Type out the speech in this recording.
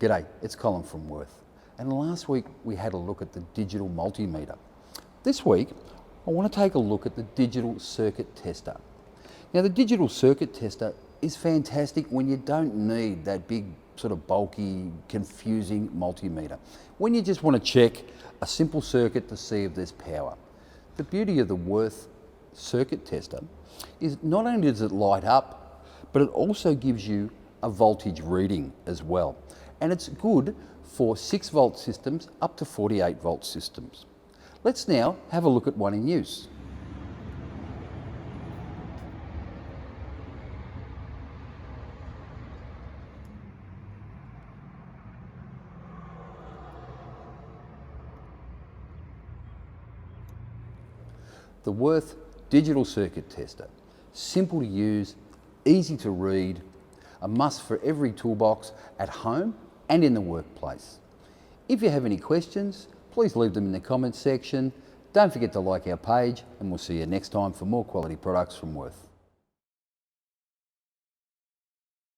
G'day, it's Colin from Worth. And last week we had a look at the digital multimeter. This week I want to take a look at the digital circuit tester. Now the digital circuit tester is fantastic when you don't need that big sort of bulky, confusing multimeter. When you just want to check a simple circuit to see if there's power. The beauty of the Worth circuit tester is not only does it light up, but it also gives you a voltage reading as well. And it's good for 6-volt systems up to 48-volt systems. Let's now have a look at one in use. The Worth digital circuit tester. Simple to use, easy to read, a must for every toolbox at home and in the workplace. If you have any questions, please leave them in the comments section. Don't forget to like our page, and we'll see you next time for more quality products from Worth.